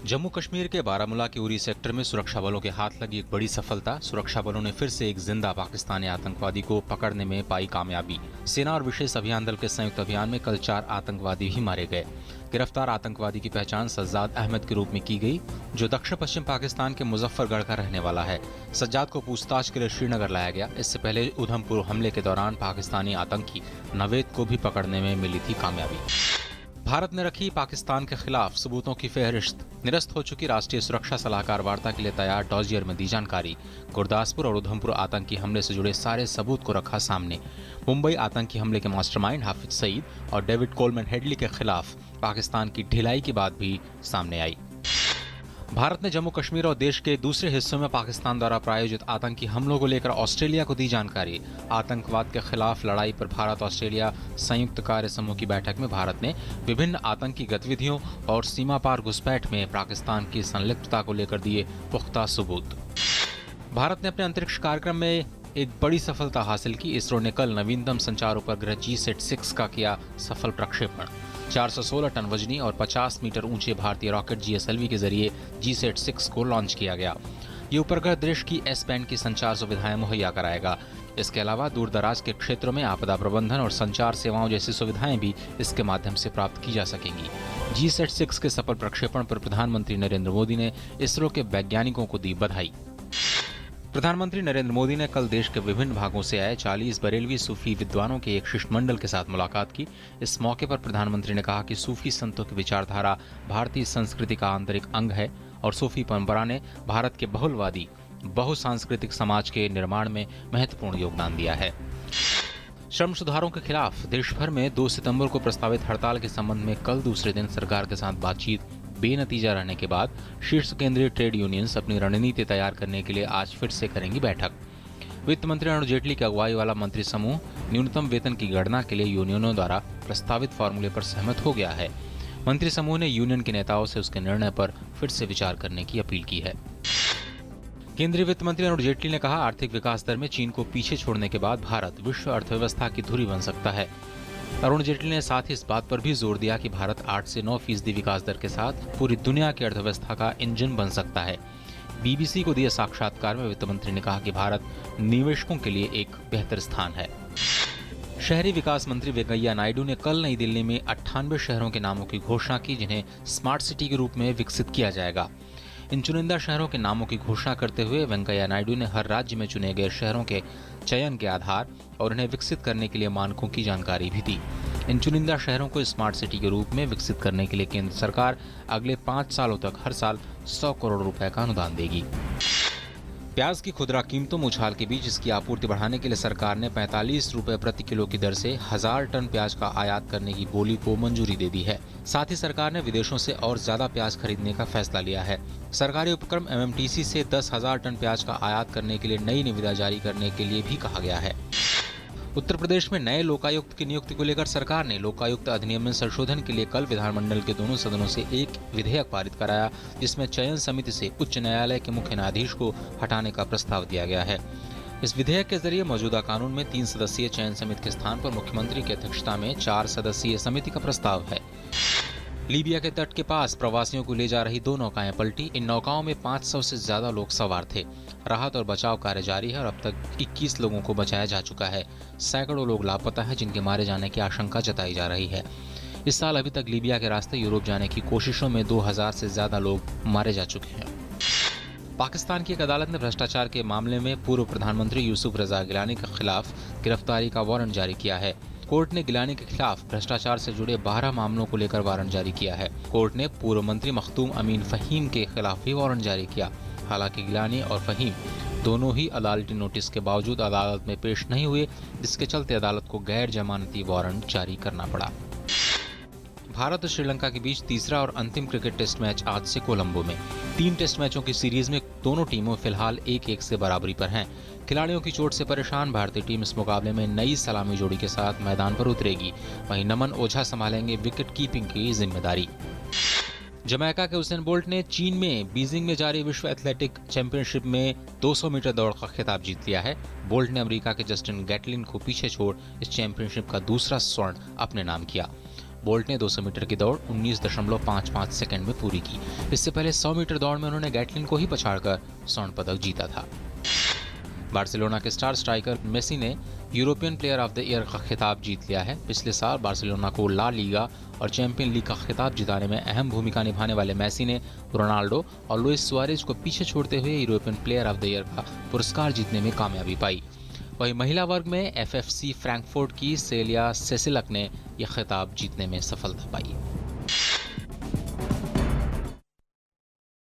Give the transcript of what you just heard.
जम्मू कश्मीर के बारामूला के उरी सेक्टर में सुरक्षा बलों के हाथ लगी एक बड़ी सफलता। सुरक्षा बलों ने फिर से एक जिंदा पाकिस्तानी आतंकवादी को पकड़ने में पाई कामयाबी। सेना और विशेष अभियान दल के संयुक्त अभियान में कल 4 आतंकवादी भी मारे गए। गिरफ्तार आतंकवादी की पहचान सज्जाद अहमद के रूप में की गई, जो दक्षिण पश्चिम पाकिस्तान के मुजफ्फरगढ़ का रहने वाला है। सज्जाद को पूछताछ के लिए श्रीनगर लाया गया। इससे पहले उधमपुर हमले के दौरान पाकिस्तानी आतंकी नवेद को भी पकड़ने में मिली थी कामयाबी। भारत ने रखी पाकिस्तान के खिलाफ सबूतों की फहरिस्त। निरस्त हो चुकी राष्ट्रीय सुरक्षा सलाहकार वार्ता के लिए तैयार डॉजियर में दी जानकारी। गुरदासपुर और उधमपुर आतंकी हमले से जुड़े सारे सबूत को रखा सामने। मुंबई आतंकी हमले के मास्टरमाइंड हाफिज सईद और डेविड कोलमैन हेडली के खिलाफ पाकिस्तान की ढिलाई की बात भी सामने आई। भारत ने जम्मू कश्मीर और देश के दूसरे हिस्सों में पाकिस्तान द्वारा प्रायोजित आतंकी हमलों को लेकर ऑस्ट्रेलिया को दी जानकारी। आतंकवाद के खिलाफ लड़ाई पर भारत ऑस्ट्रेलिया संयुक्त कार्य समूह की बैठक में भारत ने विभिन्न आतंकी गतिविधियों और सीमा पार घुसपैठ में पाकिस्तान की संलिप्तता को लेकर दिए पुख्ता सबूत। भारत ने अपने अंतरिक्ष कार्यक्रम में एक बड़ी सफलता हासिल की। इसरो ने कल नवीनतम संचार उपग्रह GSAT-6 का किया सफल प्रक्षेपण। 416 टन वजनी और 50 मीटर ऊंचे भारतीय रॉकेट GSLV के जरिए GSAT-6 को लॉन्च किया गया। ये उपग्रह देश की S-बैंड की संचार सुविधाएं मुहैया कराएगा। इसके अलावा दूर दराज के क्षेत्रों में आपदा प्रबंधन और संचार सेवाओं जैसी सुविधाएं भी इसके माध्यम से प्राप्त की जा सकेंगी। GSAT-6 के सफल प्रक्षेपण पर प्रधानमंत्री नरेंद्र मोदी ने इसरो के वैज्ञानिकों को दी बधाई। प्रधानमंत्री नरेंद्र मोदी ने कल देश के विभिन्न भागों से आए 40 बरेलवी सूफी विद्वानों के एक शिष्टमंडल के साथ मुलाकात की। इस मौके पर प्रधानमंत्री ने कहा कि सूफी संतों की विचारधारा भारतीय संस्कृति का आंतरिक अंग है और सूफी परंपरा ने भारत के बहुलवादी बहुसांस्कृतिक समाज के निर्माण में महत्वपूर्ण योगदान दिया है। श्रम सुधारों के खिलाफ देश भर में 2 सितंबर को प्रस्तावित हड़ताल के संबंध में कल दूसरे दिन सरकार के साथ बातचीत बेनतीजा रहने के बाद शीर्ष केंद्रीय ट्रेड यूनियंस अपनी रणनीति तैयार करने के लिए आज फिर से करेंगी बैठक। वित्त मंत्री अरुण जेटली की अगुवाई वाला मंत्री समूह न्यूनतम वेतन की गणना के लिए यूनियनों द्वारा प्रस्तावित फॉर्मूले पर सहमत हो गया है। मंत्री समूह ने यूनियन के नेताओं से उसके निर्णय पर फिर से विचार करने की अपील की है। केंद्रीय वित्त मंत्री अरुण जेटली ने कहा, आर्थिक विकास दर में चीन को पीछे छोड़ने के बाद भारत विश्व अर्थव्यवस्था की धुरी बन सकता है। अरुण जेटली ने साथ ही इस बात पर भी जोर दिया कि भारत 8 से 9% विकास दर के साथ पूरी दुनिया की अर्थव्यवस्था का इंजन बन सकता है। BBC को दिए साक्षात्कार में वित्त मंत्री ने कहा कि भारत निवेशकों के लिए एक बेहतर स्थान है। शहरी विकास मंत्री वेंकैया नायडू ने कल नई दिल्ली में 98 शहरों के नामों की घोषणा की, जिन्हें स्मार्ट सिटी के रूप में विकसित किया जाएगा। इन चुनिंदा शहरों के नामों की घोषणा करते हुए वेंकैया नायडू ने हर राज्य में चुने गए शहरों के चयन के आधार और उन्हें विकसित करने के लिए मानकों की जानकारी भी दी। इन चुनिंदा शहरों को स्मार्ट सिटी के रूप में विकसित करने के लिए केंद्र सरकार अगले 5 सालों तक हर साल 100 करोड़ रुपए का अनुदान देगी। प्याज की खुदरा कीमतों में उछाल के बीच इसकी आपूर्ति बढ़ाने के लिए सरकार ने 45 रुपए प्रति किलो की दर से 1000 टन प्याज का आयात करने की बोली को मंजूरी दे दी है। साथ ही सरकार ने विदेशों से और ज्यादा प्याज खरीदने का फैसला लिया है। सरकारी उपक्रम MMTC से 10,000 टन प्याज का आयात करने के लिए नई निविदा जारी करने के लिए भी कहा गया है। उत्तर प्रदेश में नए लोकायुक्त की नियुक्ति को लेकर सरकार ने लोकायुक्त अधिनियम में संशोधन के लिए कल विधानमंडल के दोनों सदनों से एक विधेयक पारित कराया, जिसमें चयन समिति से उच्च न्यायालय के मुख्य न्यायाधीश को हटाने का प्रस्ताव दिया गया है। इस विधेयक के जरिए मौजूदा कानून में 3 सदस्यीय चयन समिति के स्थान पर मुख्यमंत्री की अध्यक्षता में 4 सदस्यीय समिति का प्रस्ताव है। लीबिया के तट के पास प्रवासियों को ले जा रही 2 नौकाएं पलटी। इन नौकाओं में 500 से ज्यादा लोग सवार थे। राहत और बचाव कार्य जारी है और अब तक 21 लोगों को बचाया जा चुका है। सैकड़ों लोग लापता हैं, जिनके मारे जाने की आशंका जताई जा रही है। इस साल अभी तक लीबिया के रास्ते यूरोप जाने की कोशिशों में 2000 से ज्यादा लोग मारे जा चुके हैं। पाकिस्तान की एक अदालत ने भ्रष्टाचार के मामले में पूर्व प्रधानमंत्री यूसुफ रजा गिलानी के खिलाफ गिरफ्तारी का वारंट जारी किया है। कोर्ट ने गिलानी के खिलाफ भ्रष्टाचार से जुड़े 12 मामलों को लेकर वारंट जारी किया है। कोर्ट ने पूर्व मंत्री मखदूम अमीन फहीम के खिलाफ भी वारंट जारी किया। हालांकि गिलानी और फहीम दोनों ही अदालती नोटिस के बावजूद अदालत में पेश नहीं हुए, जिसके चलते अदालत को गैर जमानती वारंट जारी करना पड़ा। भारत और श्रीलंका के बीच तीसरा और अंतिम क्रिकेट टेस्ट मैच आज से कोलंबो में। 3 टेस्ट मैचों की सीरीज में दोनों टीमों फिलहाल 1-1 से बराबरी पर हैं। खिलाड़ियों की चोट से परेशान भारतीय टीम इस मुकाबले में नई सलामी जोड़ी के साथ मैदान पर उतरेगी। वहीं नमन ओझा संभालेंगे विकेट कीपिंग की जिम्मेदारी। जमैका के उसेन बोल्ट ने चीन में बीजिंग में जारी विश्व एथलेटिक चैंपियनशिप में 200 मीटर दौड़ का खिताब जीत लिया है। बोल्ट ने अमेरिका के जस्टिन गैटलिन को पीछे छोड़ इस चैंपियनशिप का दूसरा स्वर्ण अपने नाम किया। बोल्ट ने 200 मीटर की दौड़ 19.55 सेकंड में पूरी की। इससे पहले 100 मीटर दौड़ में उन्होंने गैटलिन को ही पछाड़कर स्वर्ण पदक जीता था। बार्सिलोना के स्टार स्ट्राइकर मेसी ने European player of the year का खिताब जीत लिया है। पिछले साल बार्सिलोना को ला लीगा और चैंपियन लीग का खिताब जिताने में अहम भूमिका निभाने वाले मेसी ने रोनाल्डो और लुइस सुआरेज को पीछे छोड़ते हुए European player of the year का पुरस्कार जीतने में कामयाबी पाई। वहीं महिला वर्ग में एफएफसी फ्रैंकफर्ट की सेलिया सेसिलक ने यह खिताब जीतने में सफलता पाई।